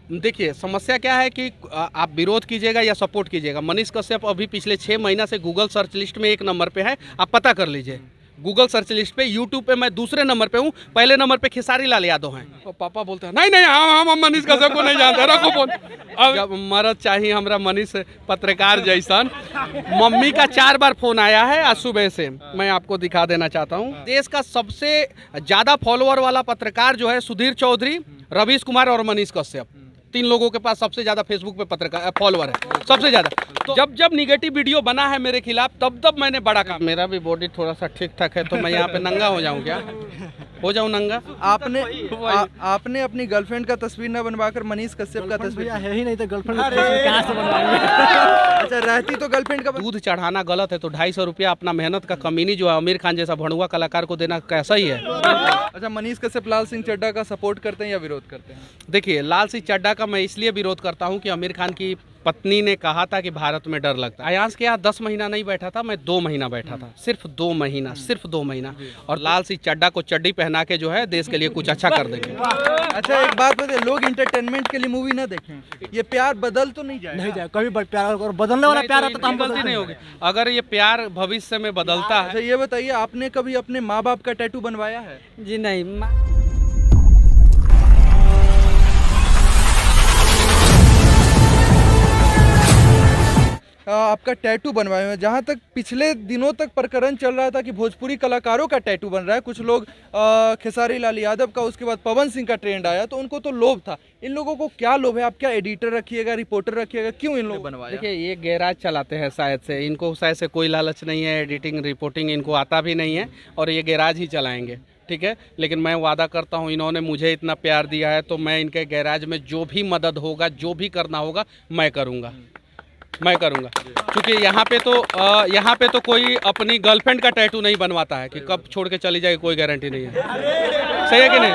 देखिए, समस्या क्या है कि आप विरोध कीजिएगा या सपोर्ट कीजिएगा। मनीष कश्यप अभी पिछले 6 महीना से गूगल सर्च लिस्ट में 1 नंबर पे है, आप पता कर लीजिए। गूगल सर्च लिस्ट पे, यूट्यूब पे मैं दूसरे नंबर पे हूँ, पहले नंबर पे खेसारी लाल यादव हैं। और पापा बोलते हैं नहीं नहीं हम मनीष कश्यप को नहीं जानते, रखो फोन। अब जब मरद चाहिए हमरा मनीष पत्रकार जैसन। मम्मी का 4 बार फोन आया है आज सुबह से, मैं आपको दिखा देना चाहता हूँ। देश का सबसे ज़्यादा फॉलोअर वाला पत्रकार जो है सुधीर चौधरी, रवीश कुमार और मनीष कश्यप, 3 लोगों के पास सबसे ज़्यादा फेसबुक पे पत्रकार फॉलोअर है, सबसे ज़्यादा। तो जब निगेटिव वीडियो बना है मेरे खिलाफ, तब मैंने बड़ा काम। मेरा भी बॉडी थोड़ा सा ठीक ठाक है, तो मैं यहाँ पे नंगा हो जाऊँ क्या? हो जाऊँ नंगा? आपने अपनी गर्लफ्रेंड का तस्वीर न बनवाकर मनीष कश्यप का तस्वीर है ही नहीं, तो गर्लफ्रेंड कहाँ से बनवाएंगे? अच्छा, रहती तो गर्लफ्रेंड का दूध चढ़ाना गलत है, तो 250 रुपया अपना मेहनत का कमीनी जो है आमिर खान जैसा भड़ुआ कलाकार को देना कैसा ही है? अच्छा, मनीष कश्यप लाल सिंह चड्ढा का सपोर्ट करते हैं या विरोध करते हैं? देखिए, लाल सिंह चड्ढा का मैं इसलिए विरोध करता हूं कि आमिर खान की पत्नी ने कहा था कि भारत में डर लगता है। अयांश के यहाँ 10 महीना नहीं बैठा था, मैं 2 महीना बैठा था, सिर्फ 2 महीना, सिर्फ 2 महीना। और लाल सिंह चड्ढा को चड्डी पहना के जो है देश के लिए कुछ अच्छा कर देंगे। अच्छा, एक बात बताइए, लोग इंटरटेनमेंट के लिए मूवी ना देखें, ये प्यार बदल तो नहीं जाए? नहीं जाए कभी, प्यार और बदलने वाला प्यार आता तो हम गलती नहीं होगी अगर ये प्यार भविष्य में बदलता है। अच्छा, ये बताइए, आपने कभी अपने माँ बाप का टैटू बनवाया है? जी नहीं। आपका टैटू बनवाए हुए, जहाँ तक पिछले दिनों तक प्रकरण चल रहा था कि भोजपुरी कलाकारों का टैटू बन रहा है, कुछ लोग खेसारी लाल यादव का, उसके बाद पवन सिंह का ट्रेंड आया, तो उनको तो लोभ था। इन लोगों को क्या लोभ है? आप क्या एडिटर रखिएगा, रिपोर्टर रखिएगा, क्यों इन लोग बनवाया? देखिए, ये गैराज चलाते हैं शायद से, इनको शायद से कोई लालच नहीं है, एडिटिंग रिपोर्टिंग इनको आता भी नहीं है, और ये गैराज ही चलाएंगे, ठीक है। लेकिन मैं वादा करता हूँ, इन्होंने मुझे इतना प्यार दिया है, तो मैं इनके गैराज में जो भी मदद होगा, जो भी करना होगा, मैं करूँगा। क्योंकि यहाँ पे तो कोई अपनी गर्लफ्रेंड का टैटू नहीं बनवाता है कि कब छोड़ के चली जाएगी, कोई गारंटी नहीं है। सही है कि नहीं?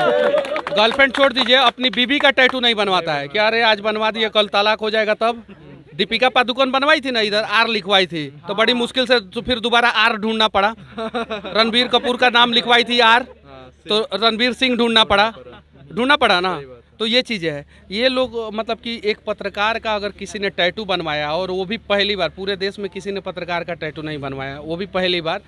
गर्लफ्रेंड छोड़ दीजिए, अपनी बीबी का टैटू नहीं बनवाता है कि अरे आज बनवा दिए, कल तलाक हो जाएगा तब। दीपिका पादुकोण बनवाई थी ना, इधर आर लिखवाई थी, तो बड़ी मुश्किल से तो फिर दोबारा आर ढूंढना पड़ा। रणबीर कपूर का नाम लिखवाई थी आर, तो रणबीर सिंह ढूंढना पड़ा ना। तो ये चीज़ें है, ये लोग मतलब कि एक पत्रकार का अगर किसी ने टैटू बनवाया, और वो भी पहली बार, पूरे देश में किसी ने पत्रकार का टैटू नहीं बनवाया, वो भी पहली बार,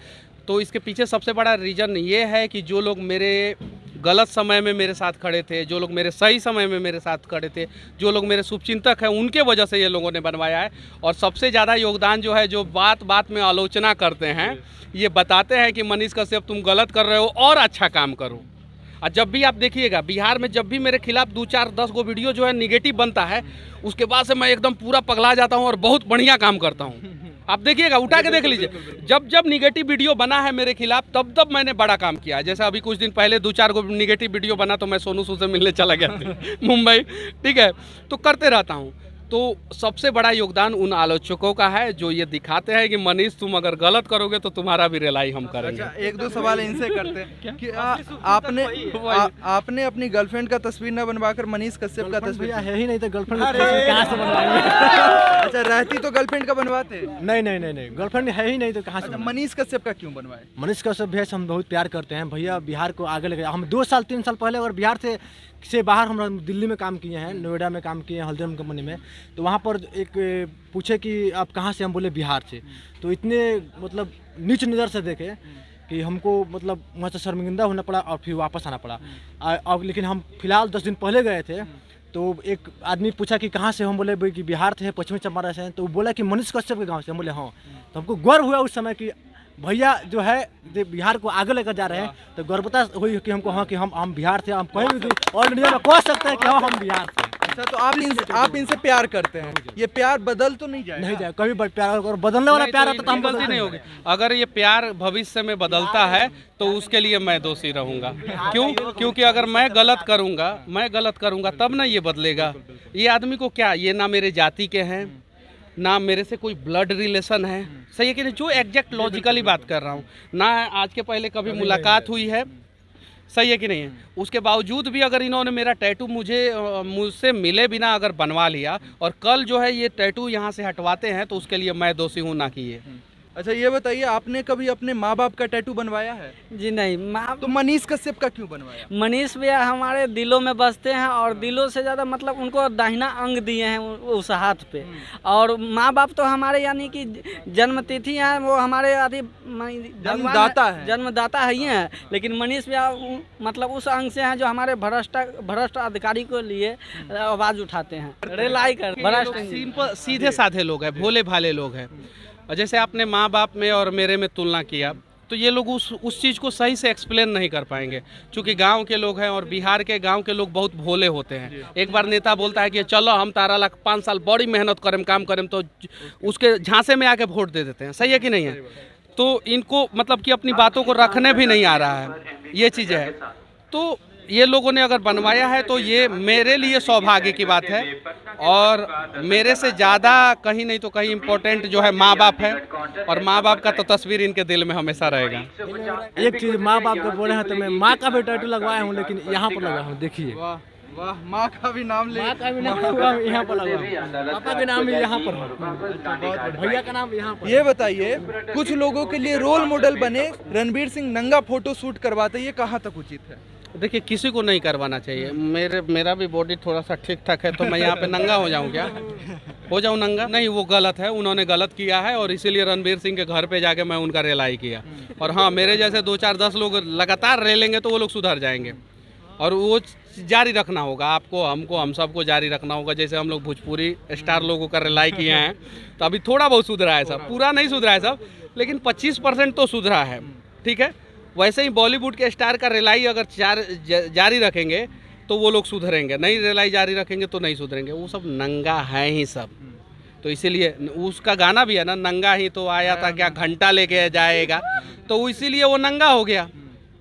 तो इसके पीछे सबसे बड़ा रीज़न ये है कि जो लोग मेरे गलत समय में मेरे साथ खड़े थे, जो लोग मेरे सही समय में मेरे साथ खड़े थे, जो लोग मेरे शुभचिंतक हैं, उनके वजह से ये लोगों ने बनवाया है। और सबसे ज़्यादा योगदान जो है, जो बात बात में आलोचना करते हैं, ये बताते हैं कि मनीष कश्यप तुम गलत कर रहे हो और अच्छा काम करो। और जब भी आप देखिएगा, बिहार में जब भी मेरे खिलाफ 2, 4, 10 गो वीडियो जो है निगेटिव बनता है, उसके बाद से मैं एकदम पूरा पगला जाता हूँ और बहुत बढ़िया काम करता हूँ। आप देखिएगा, उठा के देख लीजिए, जब निगेटिव वीडियो बना है मेरे खिलाफ, तब मैंने बड़ा काम किया है। जैसे अभी कुछ दिन पहले 2, 4 गो निगेटिव वीडियो बना, तो मैं सोनू सूद से मिलने चला गया था मुंबई, ठीक है। तो करते रहता हूँ। तो सबसे बड़ा योगदान उन आलोचकों का है जो ये दिखाते हैं कि मनीष तुम अगर गलत करोगे तो तुम्हारा भी रिलाई हम करेंगे। अच्छा, 1-2 सवाल इनसे करते हैं कि आपने अपनी गर्लफ्रेंड का तस्वीर न बनवाकर मनीष कश्यप का तस्वीर? है ही नहीं, तो गर्लफ्रेंड कहाँ से बनवाएंगे? अच्छा, रहती तो गर्लफ्रेंड का बनवाते? नहीं, गर्लफ्रेंड है ही नहीं, तो कहाँ से? मनीष कश्यप का क्यों बनवाए? मनीष कश्यप भैया से हम बहुत प्यार करते हैं भैया, बिहार को आगे लेके। हम 2 साल 3 साल पहले अगर बिहार से बाहर हम दिल्ली में काम किए हैं, नोएडा में काम किए हैं, हल्द्वानी कंपनी में, तो वहाँ पर एक पूछे कि आप कहाँ से, हम बोले बिहार से, तो इतने मतलब नीच नज़र से देखे कि हमको मतलब वहाँ से शर्मिंदा होना पड़ा और फिर वापस आना पड़ा। अब लेकिन हम फिलहाल 10 दिन पहले गए थे, तो एक आदमी पूछा कि कहाँ से, हम बोले भाई कि बिहार थे, पश्चिमी चंपारण से। तो वो बोला कि मनीष कश्यप के गाँव से। हम बोले हाँ। तो हमको गर्व हुआ उस समय कि भैया जो है बिहार को आगे लेकर जा रहे हैं, तो गर्वता हुई कि हमको, हाँ कि हम बिहार से, हम कहीं भी ऑल इंडिया में कह सकते हैं कि हाँ हम बिहार से। अच्छा, तो आप इनसे प्यार करते हैं, ये प्यार बदल तो नहीं जाए? नहीं जाए कभी, प्यार और बदलने वाला प्यार आता तो हम गलती नहीं होगी अगर ये प्यार भविष्य में बदलता है, तो उसके लिए मैं दोषी रहूंगा। क्योंकि अगर मैं गलत करूंगा तब ना ये बदलेगा। ये आदमी को क्या, ये ना मेरे जाति के हैं, ना मेरे से कोई ब्लड रिलेशन है, सही है कि नहीं, जो एग्जैक्ट लॉजिकली बात कर रहा हूँ, ना आज के पहले कभी मुलाकात हुई है, सही है कि नहीं है। उसके बावजूद भी अगर इन्होंने मेरा टैटू मुझसे मिले बिना अगर बनवा लिया, और कल जो है ये टैटू यहाँ से हटवाते हैं, तो उसके लिए मैं दोषी हूँ, ना कि ये। अच्छा ये बताइए, आपने कभी अपने माँ बाप का टैटू बनवाया है? जी नहीं, तो मनीष कश्यप का क्यों बनवाया? मनीष भैया हमारे दिलों में बसते हैं, और दिलों से ज़्यादा मतलब उनको दाहिना अंग दिए हैं उस हाथ पे। और माँ बाप तो हमारे यानी कि जन्मतिथि हैं, वो हमारे आदि जन्मदाता है। जन्मदाता ही हैं, लेकिन मनीष भैया मतलब उस अंग से हैं जो हमारे भ्रष्ट अधिकारी को लिए आवाज़ उठाते हैं, रिलाई कर भ्रष्ट। सिंपल सीधे साधे लोग हैं, भोले भाले लोग हैं। और जैसे आपने माँ बाप में और मेरे में तुलना किया, तो ये लोग उस चीज़ को सही से एक्सप्लेन नहीं कर पाएंगे, क्योंकि गांव के लोग हैं और बिहार के गांव के लोग बहुत भोले होते हैं। एक बार नेता बोलता है कि चलो हम तारा लाख 5 साल बड़ी मेहनत करें, काम करें, तो उसके झांसे में आके वोट दे देते हैं। सही है कि नहीं है? तो इनको मतलब कि अपनी बातों को रखने भी नहीं आ रहा है, ये चीज़ है। तो ये लोगों ने अगर बनवाया है तो ये मेरे लिए सौभाग्य की बात है, और मेरे से ज़्यादा कहीं नहीं तो कहीं इम्पोर्टेंट जो है माँ बाप है, और माँ बाप का तो तस्वीर इनके दिल में हमेशा रहेगा। एक चीज़, माँ बाप का बोले हैं तो मैं माँ का भी टैटू लगवाया हूँ, लेकिन यहाँ पर लगा हूँ, देखिए। वाह वाह, माँ का भी नाम ले, माँ का भी नाम यहाँ पर लगा हूँ, पापा के नाम भी यहाँ पर, भैया का नाम यहाँ पर। ये बताइए, कुछ लोगों के लिए रोल मॉडल बने रणवीर सिंह नंगा फोटो शूट करवाते, ये कहाँ तक उचित है? देखिए, किसी को नहीं करवाना चाहिए। मेरा भी बॉडी थोड़ा सा ठीक ठाक है, तो मैं यहाँ पे नंगा हो जाऊँ क्या? हो जाऊँ नंगा? नहीं, वो गलत है, उन्होंने गलत किया है, और इसीलिए रणवीर सिंह के घर पे जाके मैं उनका रेलाई किया। और हाँ, मेरे जैसे 2 4 10 लोग लगातार रेलेंगे तो वो लोग सुधर जाएंगे, और वो जारी रखना होगा। आपको, हमको, हम सबको जारी रखना होगा। जैसे हम लोग भोजपुरी स्टार लोगों का रेलाई किए हैं, तो अभी थोड़ा बहुत सुधरा है सब, पूरा नहीं सुधरा है सब, लेकिन 25% तो सुधरा है। ठीक है, वैसे ही बॉलीवुड के स्टार का रिलाई अगर जारी रखेंगे तो वो लोग सुधरेंगे, नहीं रिलाई जारी रखेंगे तो नहीं सुधरेंगे। वो सब नंगा है ही सब, तो इसीलिए उसका गाना भी है ना, नंगा ही तो आया था क्या घंटा लेके जाएगा, तो इसीलिए वो नंगा हो गया,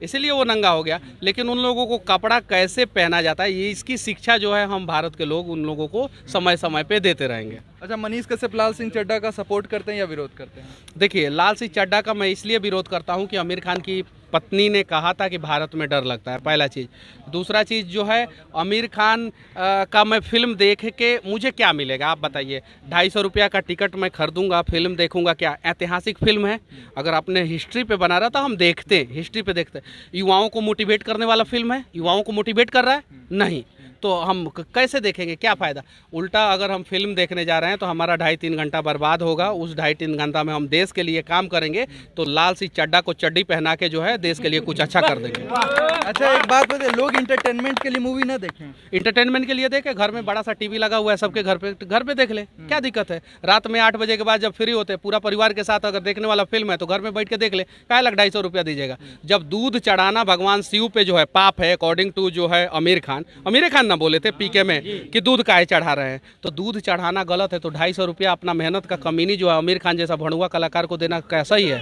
इसीलिए वो नंगा हो गया। लेकिन उन लोगों को कपड़ा कैसे पहना जाता है, ये इसकी शिक्षा जो है हम भारत के लोग उन लोगों को समय समय पे देते रहेंगे। अच्छा, मनीष कश्यप लाल सिंह चड्ढा का सपोर्ट करते हैं या विरोध करते हैं? देखिए, लाल सिंह चड्ढा का मैं इसलिए विरोध करता हूं कि आमिर खान की पत्नी ने कहा था कि भारत में डर लगता है, पहला चीज़। दूसरा चीज़ जो है, आमिर खान का मैं फिल्म देख के मुझे क्या मिलेगा आप बताइए? 250 रुपया का टिकट मैं खरीदूंगा, फिल्म देखूंगा, क्या ऐतिहासिक फिल्म है? अगर आपने हिस्ट्री पे बना रहा था, हम देखते हैं, हिस्ट्री पे देखते हैं। युवाओं को मोटिवेट करने वाला फिल्म है, युवाओं को मोटिवेट कर रहा है? नहीं, तो हम कैसे देखेंगे? क्या फ़ायदा? उल्टा अगर हम फिल्म देखने जा रहे हैं तो हमारा 2.5-3 घंटा बर्बाद होगा। उस 2.5-3 घंटा में हम देश के लिए काम करेंगे, तो लाल सिंह चड्ढा को चड्डी पहना के जो है देश के लिए कुछ अच्छा कर देंगे। अच्छा, एक बात बताइए, लोग इंटरटेनमेंट के लिए मूवी ना देखें? इंटरटेनमेंट के लिए देखें, घर में बड़ा सा टीवी लगा हुआ है सबके घर पे देख ले, क्या दिक्कत है? रात में 8 बजे के बाद जब फ्री होते हैं, पूरा परिवार के साथ अगर देखने वाला फिल्म है तो घर में बैठ के देख ले, क्या लग 250 रुपया दीजिएगा? जब दूध चढ़ाना भगवान शिव पे जो है पाप है, अकॉर्डिंग टू जो है आमिर खान ना बोले थे पीके में कि दूध काहे चढ़ा रहे हैं, तो दूध चढ़ाना गलत है, तो 250 रुपया अपना मेहनत का कमीनी जो है आमिर खान जैसा भड़ुआ कलाकार को देना कैसा ही है?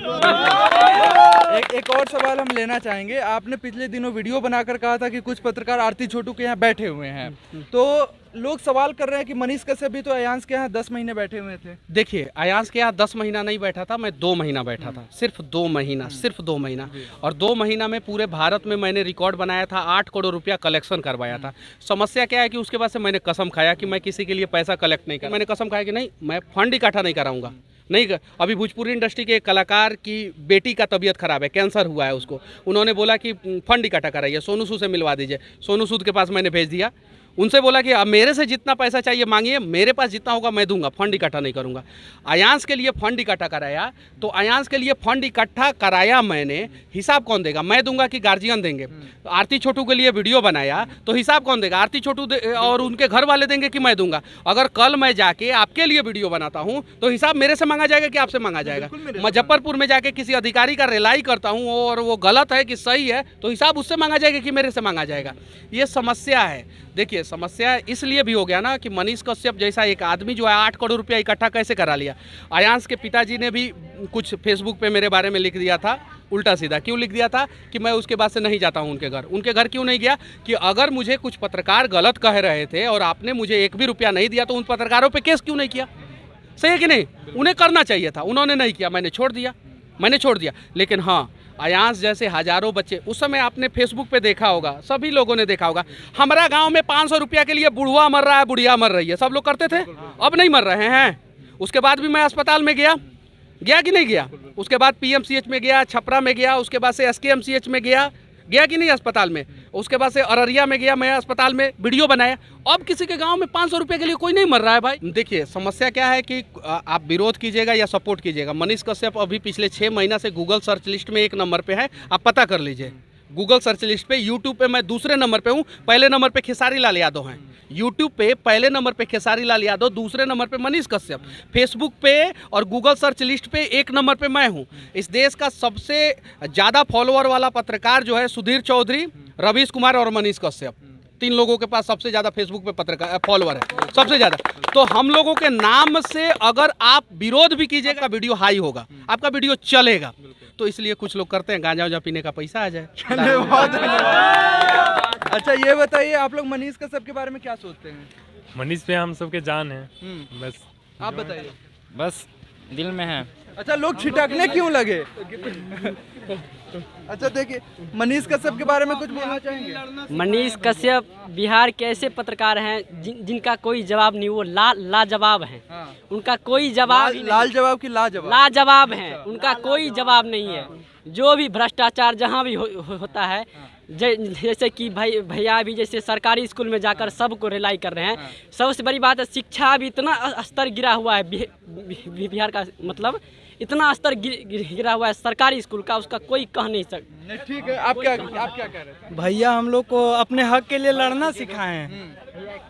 एक और सवाल हम लेना चाहेंगे। आपने पिछले दिनों वीडियो बनाकर कहा था कि कुछ पत्रकार आरती छोटू के यहाँ बैठे हुए हैं, तो लोग सवाल कर रहे हैं कि मनीष कश्यप भी तो अयांश के यहाँ 10 महीने बैठे हुए थे। देखिए, अयांश के यहाँ 10 महीना नहीं बैठा था, मैं 2 महीना बैठा था, सिर्फ 2 महीना, सिर्फ 2 महीना। और 2 महीना में पूरे भारत में मैंने रिकॉर्ड बनाया था, 8 करोड़ रुपया कलेक्शन करवाया था। समस्या क्या है कि उसके बाद से मैंने कसम खाया कि मैं किसी के लिए पैसा कलेक्ट नहीं करूँ। मैंने कसम खाया कि नहीं, मैं फंड इकट्ठा नहीं कराऊंगा, नहीं। अभी भोजपुरी इंडस्ट्री के एक कलाकार की बेटी का तबीयत खराब है, कैंसर हुआ है उसको, उन्होंने बोला कि फंड इकट्ठा कराइए, सोनू सूद से मिलवा दीजिए। सोनू सूद के पास मैंने भेज दिया, उनसे बोला कि अब मेरे से जितना पैसा चाहिए मांगिए, मेरे पास जितना होगा मैं दूंगा, फंड इकट्ठा नहीं करूंगा। अयांश के लिए फंड इकट्ठा कराया, तो अयांश के लिए फंड इकट्ठा कराया मैंने, हिसाब कौन देगा? मैं दूंगा कि गार्जियन देंगे? आरती छोटू के लिए वीडियो बनाया, तो हिसाब कौन देगा? आरती छोटू और उनके घर वाले देंगे कि मैं दूंगा? अगर कल मैं जाके आपके लिए वीडियो बनाता हूँ तो हिसाब मेरे से मांगा जाएगा कि आपसे मांगा जाएगा? मुजफ्फरपुर में जाके किसी अधिकारी का रिलाई करता हूँ और वो गलत है कि सही है, तो हिसाब उससे मांगा जाएगा कि मेरे से मांगा जाएगा? ये समस्या है। देखिए, समस्या इसलिए भी हो गया ना कि मनीष कश्यप जैसा एक आदमी जो है 8 करोड़ रुपया इकट्ठा कैसे करा लिया। अयांश के पिताजी ने भी कुछ फेसबुक पे मेरे बारे में लिख दिया था, उल्टा सीधा। क्यों लिख दिया था? कि मैं उसके बाद से नहीं जाता हूं उनके घर। उनके घर क्यों नहीं गया? कि अगर मुझे कुछ पत्रकार गलत कह रहे थे और आपने मुझे 1 भी रुपया नहीं दिया, तो उन पत्रकारों पर केस क्यों नहीं किया? सही है कि नहीं? उन्हें करना चाहिए था, उन्होंने नहीं किया, मैंने छोड़ दिया। लेकिन हाँ, अयांश जैसे हजारों बच्चे, उस समय आपने फेसबुक पे देखा होगा, सभी लोगों ने देखा होगा, हमारा गांव में 500 रुपया के लिए बुढ़वा मर रहा है, बुढ़िया मर रही है, सब लोग करते थे, अब नहीं मर रहे हैं। उसके बाद भी मैं अस्पताल में गया, गया कि नहीं गया? उसके बाद पीएमसीएच में गया, छपरा में गया, उसके बाद से एसकेएमसीएच में गया कि नहीं अस्पताल में, उसके बाद से अररिया में गया, मैं अस्पताल में वीडियो बनाया। अब किसी के गांव में 500 रुपये के लिए कोई नहीं मर रहा है भाई। देखिए समस्या क्या है कि आप विरोध कीजिएगा या सपोर्ट कीजिएगा, मनीष कश्यप अभी पिछले 6 महीना से गूगल सर्च लिस्ट में 1 नंबर पे है, आप पता कर लीजिए। गूगल सर्च लिस्ट पे, यूट्यूब पे मैं दूसरे नंबर पे हूँ, पहले नंबर पे खेसारी लाल यादव हैं। यूट्यूब पे पहले नंबर पे खेसारी लाल यादव, दूसरे नंबर पे मनीष कश्यप। फेसबुक पे और गूगल सर्च लिस्ट पे 1 नंबर पे मैं हूँ। इस देश का सबसे ज़्यादा फॉलोअर वाला पत्रकार जो है सुधीर चौधरी, रवीश कुमार और मनीष कश्यप, 3 लोगों के पास सबसे ज़्यादा फेसबुक पे पत्रकार फॉलोअर है, सबसे ज़्यादा। तो हम लोगों के नाम से अगर आप विरोध भी कीजिएगा, वीडियो हाई होगा, आपका वीडियो चलेगा। तो इसलिए कुछ लोग करते हैं गांजा उजा पीने का पैसा आ जाए। चलिए, बहुत धन्यवाद। अच्छा ये बताइए, आप लोग मनीष कश्यप के बारे में क्या सोचते हैं? मनीष पे हम सबके जान है, बस। आप बताइए। बस दिल में है। अच्छा, लोग छिटकने क्यों लगे? अच्छा देखिए, मनीष कश्यप के बारे में कुछ बोलना चाहेंगे? मनीष कश्यप बिहार के ऐसे पत्रकार हैं जिनका कोई जवाब नहीं, वो लाजवाब हैं। उनका कोई जवाब ही नहीं। लाल जवाब की लाजवाब? लाजवाब हैं, उनका कोई जवाब नहीं है। जो भी भ्रष्टाचार जहाँ भी होता है, जैसे कि भैया भी जैसे सरकारी स्कूल में जाकर सबको रिलाई कर रहे हैं। सबसे बड़ी बात है, शिक्षा भी इतना स्तर गिरा हुआ है बिहार का, मतलब इतना स्तर गिरा हुआ है सरकारी स्कूल का, उसका कोई कह नहीं सकता। ठीक है, आप क्या कह रहे थे? भैया हम लोग को अपने हक के लिए लड़ना सिखाए हैं,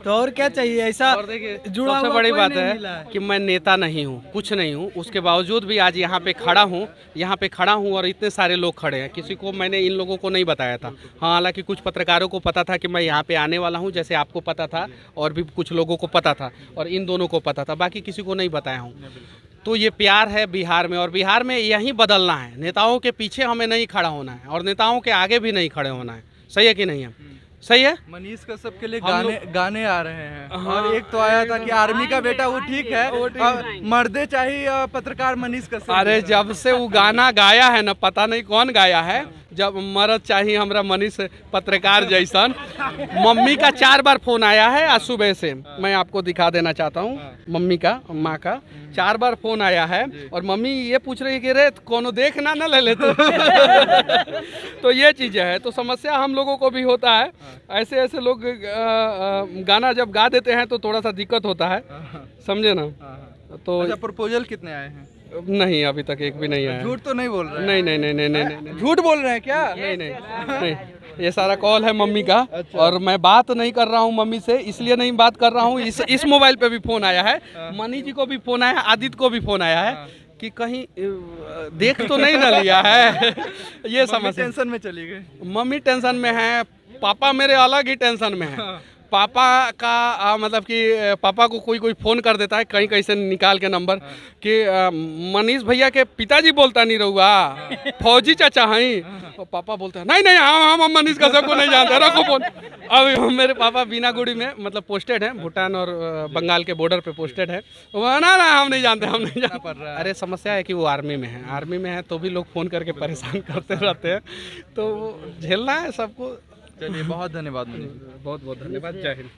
तो और क्या चाहिए? ऐसा और देखिए जुड़ा सबसे हुआ बड़ी कोई बात नहीं मिला है कि मैं नेता नहीं हूँ, कुछ नहीं हूँ, उसके बावजूद भी आज यहाँ पे खड़ा हूँ और इतने सारे लोग खड़े हैं। किसी को मैंने इन लोगों को नहीं बताया था। हाँ, हालांकि कुछ पत्रकारों को पता था कि मैं यहाँ पे आने वाला हूँ, जैसे आपको पता था और भी कुछ लोगों को पता था और इन दोनों को पता था, बाकी किसी को नहीं बताया हूँ। तो ये प्यार है बिहार में, और बिहार में यही बदलना है। नेताओं के पीछे हमें नहीं खड़ा होना है और नेताओं के आगे भी नहीं खड़े होना है। सही है कि नहीं है? सही है। मनीष कश्यप के लिए गाने आ रहे हैं। और एक तो आया था कि आर्मी का बेटा, वो ठीक है, मर्दे चाहिए पत्रकार मनीष कश्यप। अरे जब से वो गाना गाया है ना, पता नहीं कौन गाया है, जब मर्द चाहिए हमरा मनीष पत्रकार जैसन। मम्मी का 4 बार फोन आया है आज सुबह से, मैं आपको दिखा देना चाहता हूँ। मम्मी का, माँ का 4 बार फोन आया है और मम्मी ये पूछ रही है कि रे कोनो देखना ना ले लेते। तो ये चीज़ें है, तो समस्या हम लोगों को भी होता है। ऐसे लोग गाना जब गा देते हैं तो थोड़ा सा दिक्कत होता है, समझे ना। तो अच्छा, प्रपोजल कितने आए हैं? नहीं, अभी तक एक भी नहीं आया। झूठ तो नहीं बोल रहे? नहीं। झूठ बोल रहे हैं क्या? नहीं, ये सारा कॉल है मम्मी का। अच्छा। और मैं बात नहीं कर रहा हूँ मम्मी से, इसलिए नहीं बात कर रहा हूँ। इस मोबाइल पे भी फोन आया है, मनी जी को भी फोन आया है, आदित्य को भी फोन आया है कि कहीं देख तो नहीं ना लिया है। ये समस्या। टेंशन में चली गई। मम्मी टेंशन में है, पापा मेरे अलग ही टेंशन में है। पापा का मतलब कि पापा को कोई फ़ोन कर देता है कहीं से निकाल के नंबर कि मनीष भैया के पिताजी बोलता नहीं रहुआ, फौजी चाचा हैं। और पापा बोलते हैं नहीं हम मनीष कश्यप को नहीं जानते, रखो फोन। अब मेरे पापा बीनागुड़ी में मतलब पोस्टेड हैं, भूटान और बंगाल के बॉर्डर पे पोस्टेड है। ना हम नहीं जानते। अरे समस्या है कि वो आर्मी में है तो भी लोग फ़ोन करके परेशान करते रहते हैं, तो झेलना है सबको। चलिए, बहुत धन्यवाद। बहुत धन्यवाद। जय हिंद।